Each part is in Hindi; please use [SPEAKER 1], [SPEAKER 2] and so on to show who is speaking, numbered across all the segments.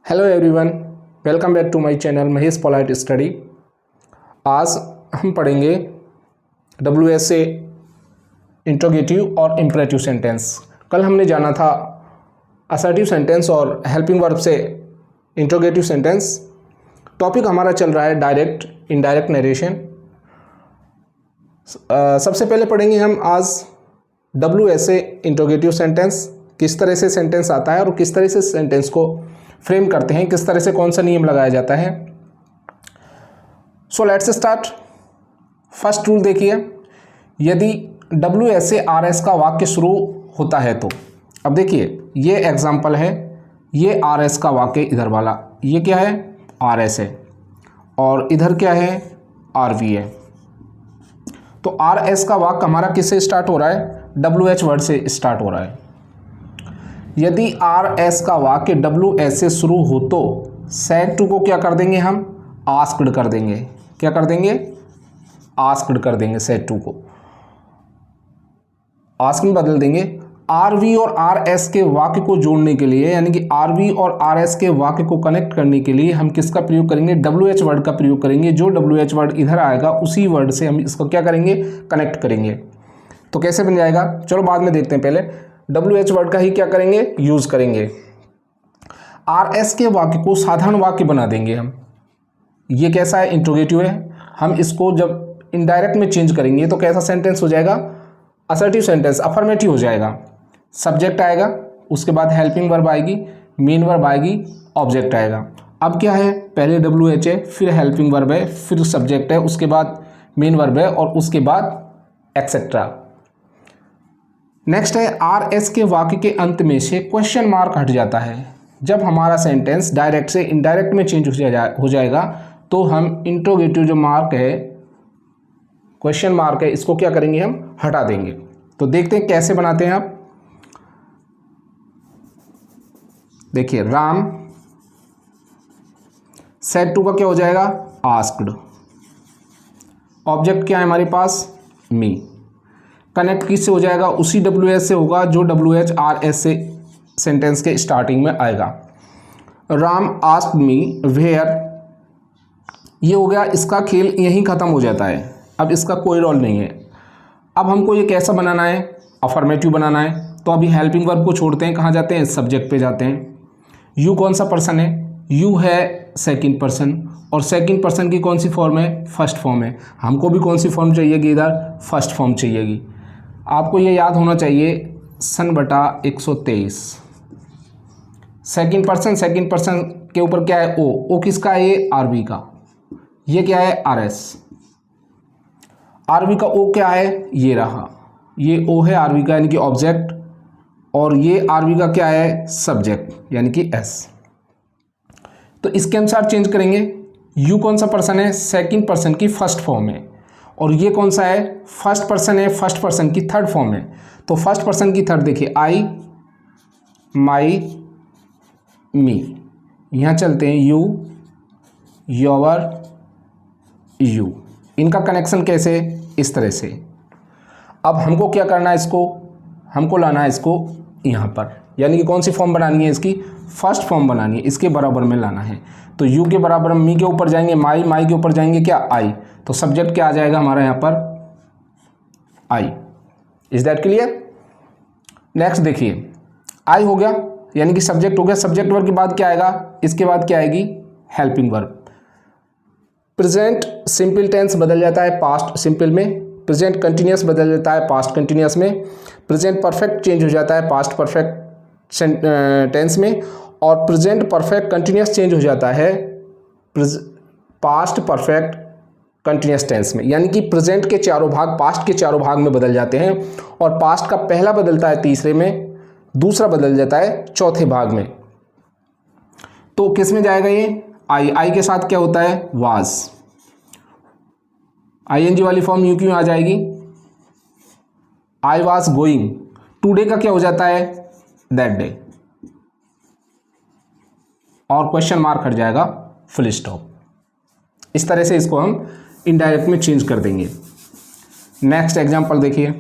[SPEAKER 1] Hello everyone, welcome back to my channel Mahesh polite study. आज हम पढ़ेंगे WSA इंट्रोगेटिव और इम्परेटिव सेंटेंस। कल हमने जाना था असर्टिव सेंटेंस और हेल्पिंग वर्ब से इंट्रोगेटिव सेंटेंस। टॉपिक हमारा चल रहा है डायरेक्ट इनडायरेक्ट नरेशन। सबसे पहले पढ़ेंगे हम आज WSA इंट्रोगेटिव सेंटेंस, किस तरह से सेंटेंस आता है और किस तरह से सेंटेंस को फ्रेम करते हैं, किस तरह से कौन सा नियम लगाया जाता है। So let's start. First rule देखिए, यदि WSA RS का वाक्य शुरू होता है तो अब देखिए ये एग्जाम्पल है, ये RS का वाक्य इधर वाला, ये क्या है RS है और इधर क्या है RV है। तो RS का वाक्य हमारा किससे स्टार्ट हो रहा है, WH वर्ड से स्टार्ट हो रहा है। यदि RS का वाक्य WS से शुरू हो तो सेड टू को क्या कर देंगे हम, आस्क्ड कर देंगे। क्या कर देंगे, आस्क्ड कर देंगे। सेड टू को आस्क में बदल देंगे। RV और RS के वाक्य को जोड़ने के लिए, यानी कि RV और RS के वाक्य को कनेक्ट करने के लिए हम किसका प्रयोग करेंगे, WH वर्ड का प्रयोग करेंगे। जो WH वर्ड इधर आएगा उसी वर्ड से हम इसको क्या करेंगे, कनेक्ट करेंगे। तो कैसे बन जाएगा, चलो बाद में देखते हैं, पहले WH वर्ड का ही क्या करेंगे, यूज करेंगे। RS के वाक्य को साधारण वाक्य बना देंगे हम। ये कैसा है, इंट्रोगेटिव है। हम इसको जब इनडायरेक्ट में चेंज करेंगे तो कैसा सेंटेंस हो जाएगा, असर्टिव सेंटेंस, अफर्मेटिव हो जाएगा। सब्जेक्ट आएगा, उसके बाद हेल्पिंग वर्ब आएगी, मेन वर्ब आएगी, ऑब्जेक्ट आएगा। अब क्या है, पहले WH है, फिर हेल्पिंग वर्ब है, फिर सब्जेक्ट है, उसके बाद मेन वर्ब है और उसके बाद एक्सेट्रा। नेक्स्ट है, RS के वाक्य के अंत में से क्वेश्चन मार्क हट जाता है। जब हमारा सेंटेंस डायरेक्ट से इनडायरेक्ट में चेंज हो जाएगा तो हम इंट्रोगेटिव जो मार्क है, क्वेश्चन मार्क है, इसको क्या करेंगे, हम हटा देंगे। तो देखते हैं कैसे बनाते हैं आप। देखिए, राम सेड टू का क्या हो जाएगा, आस्क्ड। ऑब्जेक्ट क्या है हमारे पास, मी। कनेक्ट किससे हो जाएगा, उसी WH से होगा जो WH RS से सेंटेंस के स्टार्टिंग में आएगा। राम आस्क्ड मी वेयर, ये हो गया, इसका खेल यहीं ख़त्म हो जाता है। अब इसका कोई रोल नहीं है। अब हमको ये कैसा बनाना है, अफर्मेटिव बनाना है। तो अभी हेल्पिंग वर्ब को छोड़ते हैं, कहाँ जाते हैं, सब्जेक्ट पे जाते हैं। यू कौन सा पर्सन है, यू है सेकंड पर्सन, और सेकंड पर्सन की कौन सी फॉर्म है, फर्स्ट फॉर्म है। हमको भी कौन सी फॉर्म चाहिएगी, इधर फर्स्ट फॉर्म चाहिएगी। आपको ये याद होना चाहिए, सन बटा 123। सेकंड पर्सन के ऊपर क्या है, ओ किसका है, ये RV का। ये क्या है, RS। RV का O क्या है, ये रहा, ये O है RV का, यानी कि ऑब्जेक्ट, और ये RV का क्या है, सब्जेक्ट, यानी कि S। तो इसके अनुसार चेंज करेंगे। यू कौन सा पर्सन है, सेकंड पर्सन की फर्स्ट फॉर्म है, और ये कौन सा है, फर्स्ट पर्सन है, फर्स्ट पर्सन की थर्ड फॉर्म है। तो फर्स्ट पर्सन की थर्ड देखिए, आई, माई, मी। यहाँ चलते हैं, यू, योर, यू। इनका कनेक्शन कैसे, इस तरह से। अब हमको क्या करना है, इसको हमको लाना है इसको यहाँ पर, यानी कि कौन सी फॉर्म बनानी है, इसकी फर्स्ट फॉर्म बनानी है, इसके बराबर में लाना है। तो यू के बराबर मी के ऊपर जाएंगे माई, माई के ऊपर जाएंगे क्या, आई। तो सब्जेक्ट क्या आ जाएगा हमारा यहाँ पर, I. Is that clear. Next देखिए, आई हो गया, यानी कि सब्जेक्ट हो गया। सब्जेक्ट वर्ब के बाद क्या आएगा, इसके बाद क्या आएगी, helping verb. Present simple tense बदल जाता है पास्ट सिंपल में, प्रेजेंट कंटिन्यूस बदल जाता है पास्ट कंटिन्यूस में, प्रेजेंट परफेक्ट चेंज हो जाता है पास्ट परफेक्ट टेंस में, और प्रेजेंट परफेक्ट कंटिन्यूस चेंज हो जाता है पास्ट परफेक्ट कंटिन्यूस टेंस में। यानी कि प्रेजेंट के चारों भाग पास्ट के चारों भाग में बदल जाते हैं, और पास्ट का पहला बदलता है तीसरे में, दूसरा बदल जाता है चौथे भाग में। तो किस में जाएगा ये, आई के साथ क्या होता है, वाज। ING वाली फॉर्म यूं क्यों आ जाएगी, आई वाज गोइंग। टुडे का क्या हो जाता है, दैट डे, और क्वेश्चन मार्क हट जाएगा, फुल स्टॉप। इस तरह से इसको हम इनडायरेक्ट में चेंज कर देंगे। नेक्स्ट एग्जांपल देखिए,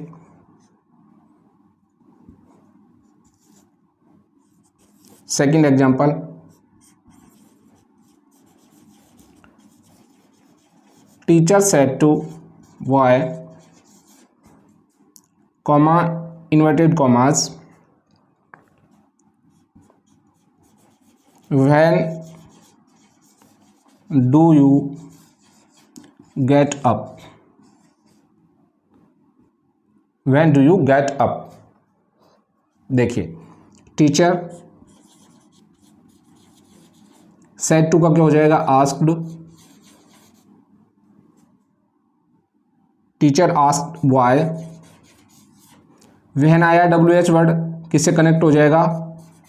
[SPEAKER 1] second example, teacher said to boy, comma inverted commas, when do you get up, when do you get up. देखिए टीचर सेड टू का क्या हो जाएगा, asked, teacher asked boy, when आया WH वर्ड किससे कनेक्ट हो जाएगा,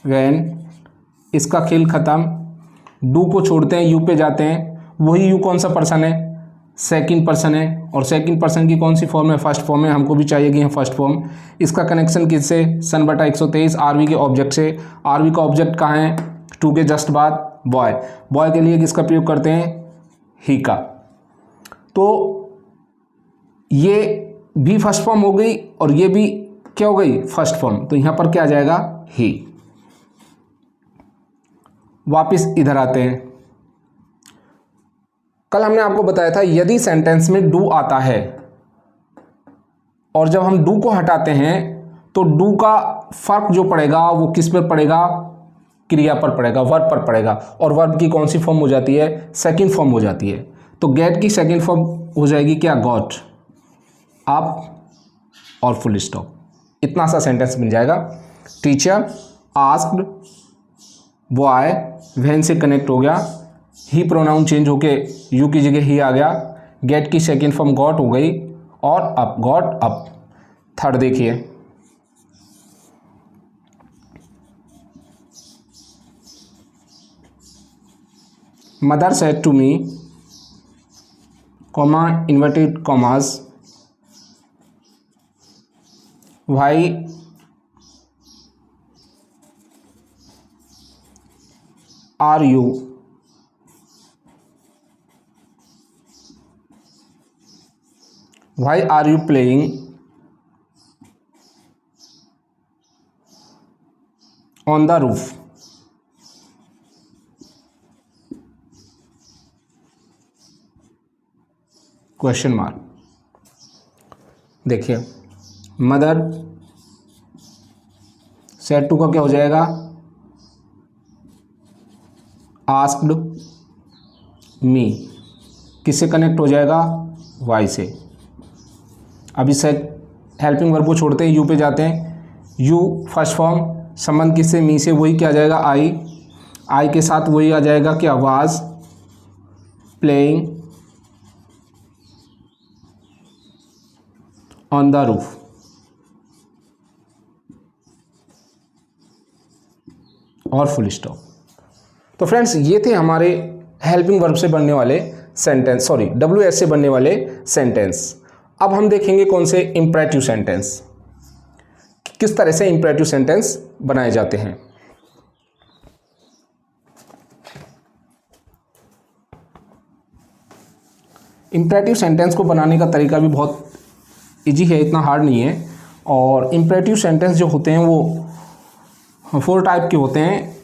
[SPEAKER 1] व्हेन, इसका खेल खत्म। डू को छोड़ते हैं, यू पे जाते हैं, वही यू कौन सा पर्सन है, सेकंड पर्सन है, और सेकंड पर्सन की कौन सी फॉर्म है, फर्स्ट फॉर्म है, हमको भी चाहिए कि फर्स्ट फॉर्म। इसका कनेक्शन किससे, सन बटा 123 आरवी के ऑब्जेक्ट से। आरवी का ऑब्जेक्ट कहाँ है, टू के जस्ट बाद बॉय, बॉय के लिए किसका प्रयोग करते हैं, ही का। तो ये भी फर्स्ट फॉर्म हो गई और ये भी क्या हो गई, फर्स्ट फॉर्म। तो यहां पर क्या आ जाएगा, ही। वापिस इधर आते हैं, कल हमने आपको बताया था यदि सेंटेंस में डू आता है और जब हम डू को हटाते हैं तो डू का फर्क जो पड़ेगा वो किस पर पड़ेगा, क्रिया पर पड़ेगा, वर्ब पर पड़ेगा। और वर्ब की कौन सी फॉर्म हो जाती है, सेकंड फॉर्म हो जाती है। तो गेट की सेकंड फॉर्म हो जाएगी क्या, गॉट, अप और फुल स्टॉप। इतना सा सेंटेंस मिल जाएगा। टीचर आस्क्ड बॉय, व्हेन से कनेक्ट हो गया, ही प्रोनाउन चेंज होके यू की जगह ही आ गया, गेट की सेकंड फॉर्म गॉट हो गई, और अप, गॉट अप। थर्ड देखिए, mother said to me, comma inverted commas, why are you Why are you playing on the roof? Question mark. देखिए मदर सेड टू का क्या हो जाएगा, आस्क्ड मी, किससे कनेक्ट हो जाएगा, वाई से। अभी से हेल्पिंग वर्ब को छोड़ते हैं, यू पे जाते हैं, यू फर्स्ट फॉर्म, संबंध किससे, मी से, वही क्या आ जाएगा, आई। आई के साथ वही आ जाएगा क्या, was playing on the roof. और फुल स्टॉप। तो फ्रेंड्स ये थे हमारे हेल्पिंग वर्ब से बनने वाले सेंटेंस, सॉरी WH से बनने वाले सेंटेंस। अब हम देखेंगे कौन से, इंपरेटिव सेंटेंस, किस तरह से इंपरेटिव सेंटेंस बनाए जाते हैं। इंपरेटिव सेंटेंस को बनाने का तरीका भी बहुत इजी है, इतना हार्ड नहीं है। और इंपरेटिव सेंटेंस जो होते हैं वो 4 टाइप के होते हैं,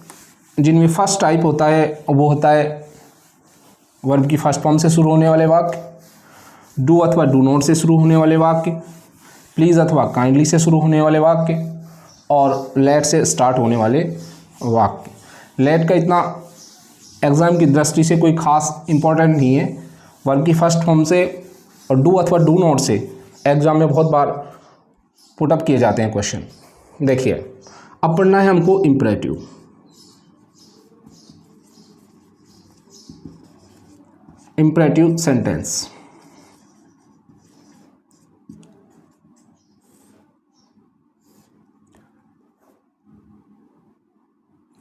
[SPEAKER 1] जिनमें फर्स्ट टाइप होता है वो होता है वर्ब की फर्स्ट फॉर्म से शुरू होने वाले वाक्य, डू अथवा डू नॉट से शुरू होने वाले वाक्य, प्लीज़ अथवा काइंडली से शुरू होने वाले वाक्य, और लेट से स्टार्ट होने वाले वाक्य। लेट का इतना एग्ज़ाम की दृष्टि से कोई खास इम्पोर्टेंट नहीं है, वर्ब की फर्स्ट फॉर्म से और डू अथवा डू नॉट से एग्ज़ाम में बहुत बार पुटअप किए जाते हैं क्वेश्चन। देखिए अब पढ़ना है हमको imperative. Imperative sentence,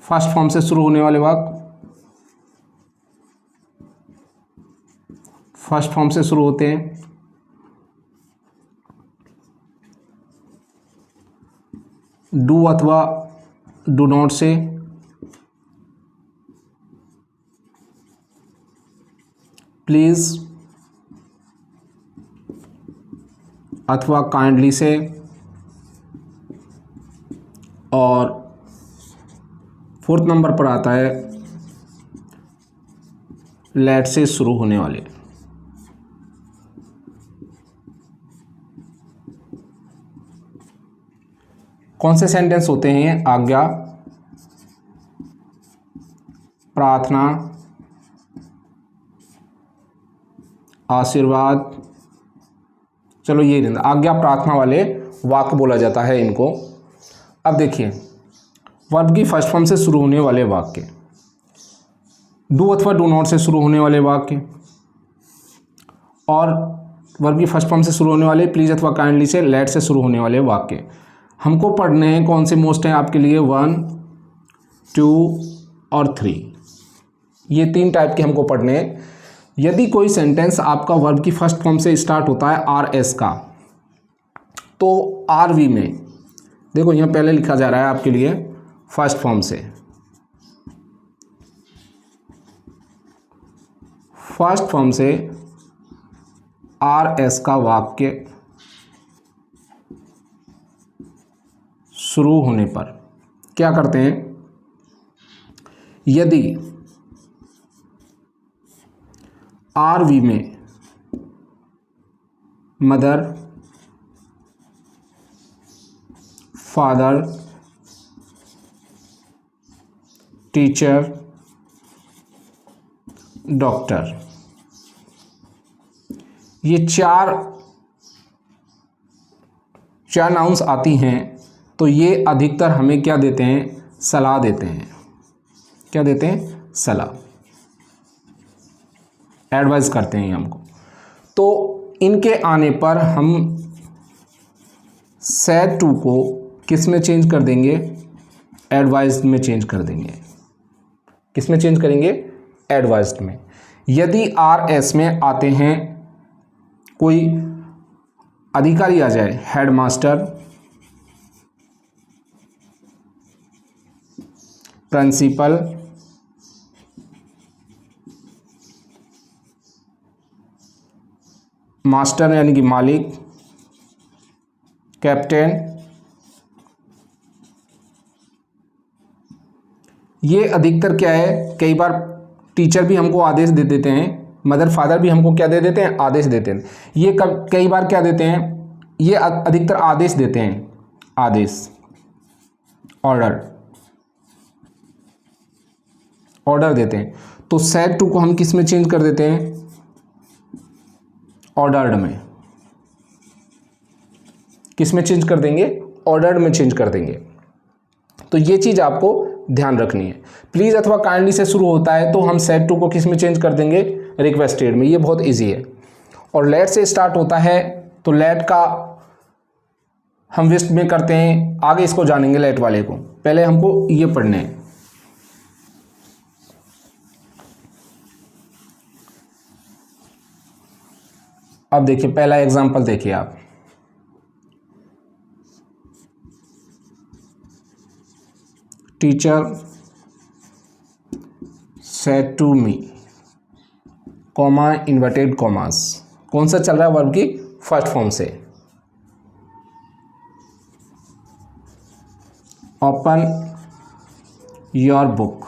[SPEAKER 1] first form से शुरू होने वाले वाक्य, फर्स्ट फॉर्म से शुरू होते हैं, डू अथवा डू नॉट से, प्लीज अथवा काइंडली से, और 4th नंबर पर आता है लेट से शुरू होने वाले। कौन से सेंटेंस होते हैं? आज्ञा, प्रार्थना, आशीर्वाद, चलो ये नहीं, आज्ञा प्रार्थना वाले वाक्य बोला जाता है इनको। अब देखिए वर्ब की फर्स्ट फॉर्म से शुरू होने वाले वाक्य, डू अथवा डू नॉट से शुरू होने वाले वाक्य, और वर्ब की फर्स्ट फॉर्म से शुरू होने वाले प्लीज अथवा काइंडली से, लेट से शुरू होने वाले वाक्य हमको पढ़ने हैं। कौन से मोस्ट हैं आपके लिए? 1, 2 और 3, ये 3 टाइप के हमको पढ़ने हैं। यदि कोई सेंटेंस आपका वर्ब की फर्स्ट फॉर्म से स्टार्ट होता है आर एस का, तो आर वी में देखो यहाँ पहले लिखा जा रहा है आपके लिए फर्स्ट फॉर्म से, फर्स्ट फॉर्म से आर एस का वाक्य शुरू होने पर क्या करते हैं? यदि आर वी में मदर, फादर, टीचर, डॉक्टर, ये चार नाउन्स आती हैं, तो ये अधिकतर हमें क्या देते हैं? सलाह देते हैं। क्या देते हैं? सलाह, एडवाइस करते हैं हमको। तो इनके आने पर हम सैड टू को किस में चेंज कर देंगे? एडवाइज्ड में चेंज कर देंगे। किस में चेंज करेंगे? एडवाइज्ड में। यदि आर एस में आते हैं कोई अधिकारी आ जाए, हेडमास्टर, प्रिंसिपल, मास्टर यानी कि मालिक, कैप्टन, ये अधिकतर क्या है? कई बार टीचर भी हमको आदेश दे देते हैं, मदर फादर भी हमको क्या दे देते हैं? आदेश देते हैं। ये कई बार क्या देते हैं? ये अधिकतर आदेश देते हैं, आदेश, ऑर्डर देते हैं। तो सैड टू को हम किस में चेंज कर देते हैं? ऑर्डर्ड में। किस में चेंज कर देंगे? ऑर्डर्ड में चेंज कर देंगे। तो ये चीज़ आपको ध्यान रखनी है। प्लीज़ अथवा काइंडली से शुरू होता है तो हम सैड टू को किस में चेंज कर देंगे? रिक्वेस्टेड में। ये बहुत इजी है। और लेट से स्टार्ट होता है तो लेट का हम विश में करते हैं, आगे इसको जानेंगे लेट वाले को, पहले हमको ये पढ़ने हैं। अब देखिए पहला एग्जांपल देखिए आप, teacher said to me, comma inverted commas, कौन सा चल रहा है? वर्ब की फर्स्ट फॉर्म से। Open your book,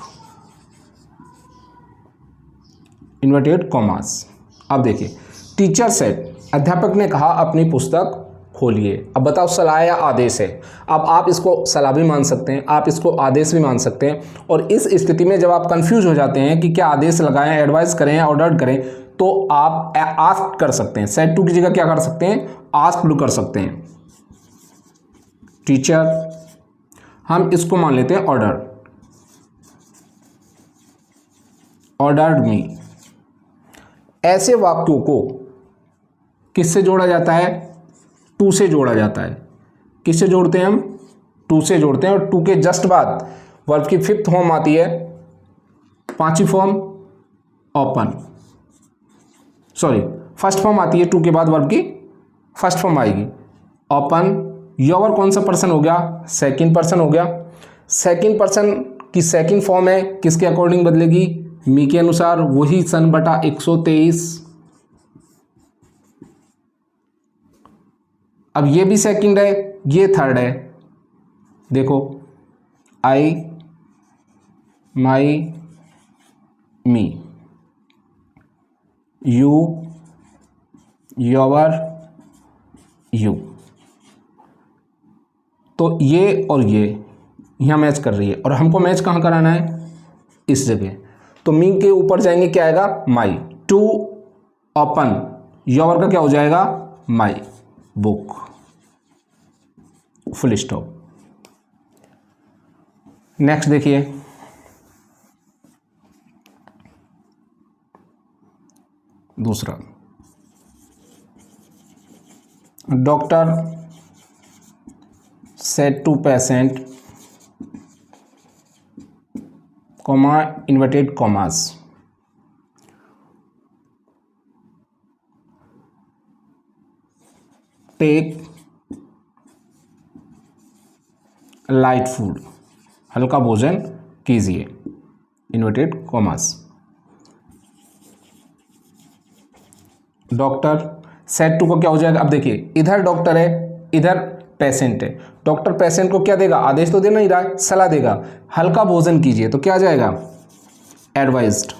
[SPEAKER 1] inverted commas. अब देखिए टीचर सेड, अध्यापक ने कहा अपनी पुस्तक खोलिए। अब बताओ सलाह या आदेश है? अब आप इसको सलाह भी मान सकते हैं, आप इसको आदेश भी मान सकते हैं। और इस स्थिति में जब आप कंफ्यूज हो जाते हैं कि क्या आदेश लगाएं, एडवाइस करें या ऑर्डर करें, तो आप आस्क कर सकते हैं। सेड टू की जगह क्या कर सकते हैं? आस्क्ड कर सकते हैं। टीचर, हम इसको मान लेते हैं ऑर्डर, ऑर्डर्ड मी। ऐसे वाक्यों को किससे जोड़ा जाता है? टू से जोड़ा जाता है। किससे जोड़ते हैं हम? टू से जोड़ते हैं। और टू के जस्ट बाद वर्ब की फिफ्थ फॉर्म आती है, पांचवी form open, sorry first form आती है टू के बाद, वर्ब की फर्स्ट फॉर्म आएगी ओपन। योर कौन सा पर्सन हो गया? सेकंड पर्सन हो गया। सेकंड पर्सन की सेकंड फॉर्म है, किसके अकॉर्डिंग बदलेगी? मी के अनुसार, वही सन बटा 123। अब ये भी सेकंड है, ये थर्ड है। देखो आई, माई, मी, यू, योर, यू। तो ये और ये यहाँ मैच कर रही है, और हमको मैच कहाँ कराना है, इस जगह। तो मी के ऊपर जाएंगे, क्या आएगा, माई। टू ओपन योर का क्या हो जाएगा, my book, full stop. Next देखिए, दूसरा, doctor said to patient, comma inverted commas, take light food, हल्का भोजन कीजिए, inverted commas. Doctor said to को क्या हो जाएगा, अब देखिए इधर डॉक्टर है, इधर पेशेंट है। डॉक्टर पेशेंट को क्या देगा, आदेश तो दे नहीं रहा है, सलाह देगा, हल्का भोजन कीजिए, तो क्या आ जाएगा, एडवाइज्ड।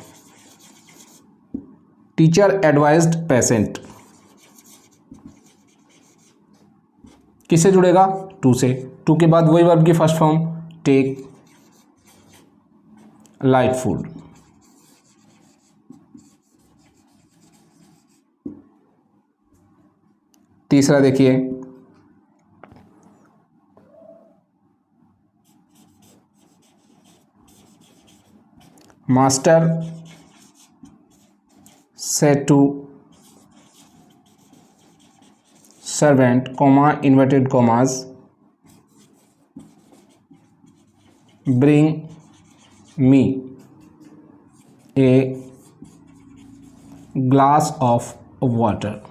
[SPEAKER 1] टीचर एडवाइज्ड पेशेंट, किससे जुड़ेगा, टू से। टू के बाद वही वर्ब की first form, take light food. तीसरा देखिए, master said to servant, comma inverted commas, bring me a glass of water.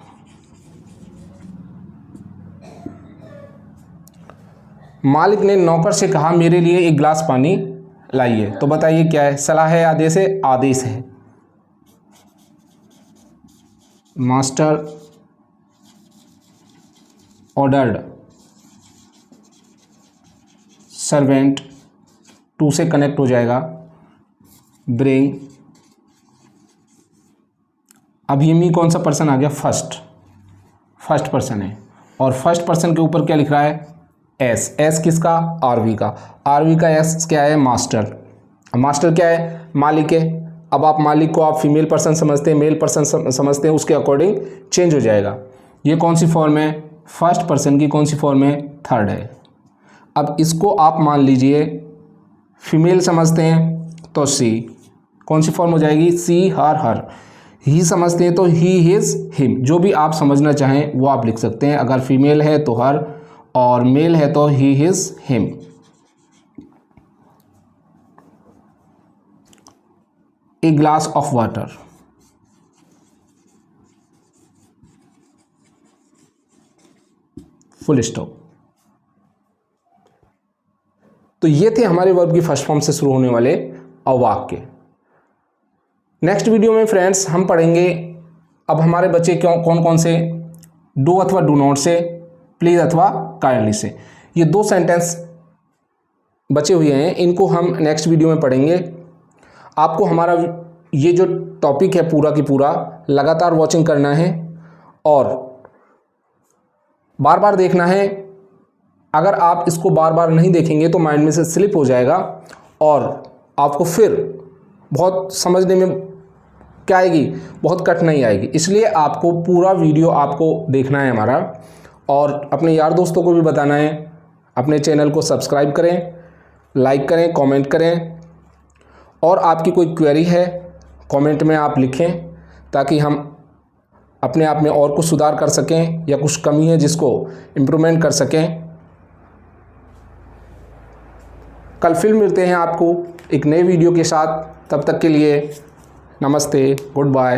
[SPEAKER 1] मालिक ने नौकर से कहा, मेरे लिए एक गिलास पानी लाइए। तो बताइए क्या है, सलाह है, आदेश है, आदेश है। मास्टर ऑर्डर्ड सर्वेंट, टू से कनेक्ट हो जाएगा, ब्रिंग। अब ये मी कौन सा पर्सन आ गया, फर्स्ट पर्सन है, और फर्स्ट पर्सन के ऊपर क्या लिख रहा है, एस। एस किसका, आरवी का। आरवी का एस क्या है, मास्टर। मास्टर क्या है, मालिक है। अब आप मालिक को आप फीमेल पर्सन समझते हैं, मेल पर्सन समझते हैं, उसके अकॉर्डिंग चेंज हो जाएगा। ये कौन सी फॉर्म है, फर्स्ट पर्सन की कौन सी फॉर्म है, थर्ड है। अब इसको आप मान लीजिए फीमेल समझते हैं तो सी, कौन सी फॉर्म हो जाएगी, सी हर। ही समझते हैं तो ही हिज हिम, जो भी आप समझना चाहें वो आप लिख सकते हैं। अगर फीमेल है तो हर, और मेल है तो he his him. A glass of water, full stop. तो ये थे हमारे वर्ब की फर्स्ट फॉर्म से शुरू होने वाले अवाक्य। नेक्स्ट वीडियो में फ्रेंड्स हम पढ़ेंगे अब हमारे बच्चे कौन कौन से डू अथवा डू नॉट से, प्लीज़ अथवा काइंडली से, ये दो सेंटेंस बचे हुए हैं, इनको हम नेक्स्ट वीडियो में पढ़ेंगे। आपको हमारा ये जो टॉपिक है पूरा की पूरा लगातार वॉचिंग करना है और बार बार देखना है। अगर आप इसको बार बार नहीं देखेंगे तो माइंड में से स्लिप हो जाएगा और आपको फिर बहुत समझने में क्या आएगी, बहुत कठिनाई आएगी। इसलिए आपको पूरा वीडियो आपको देखना है हमारा, और अपने यार दोस्तों को भी बताना है। अपने चैनल को सब्सक्राइब करें, लाइक करें, कमेंट करें, और आपकी कोई क्वेरी है कमेंट में आप लिखें ताकि हम अपने आप में और कुछ सुधार कर सकें या कुछ कमी है जिसको इम्प्रूवमेंट कर सकें। कल फिर मिलते हैं आपको एक नए वीडियो के साथ। तब तक के लिए नमस्ते, गुड बाय।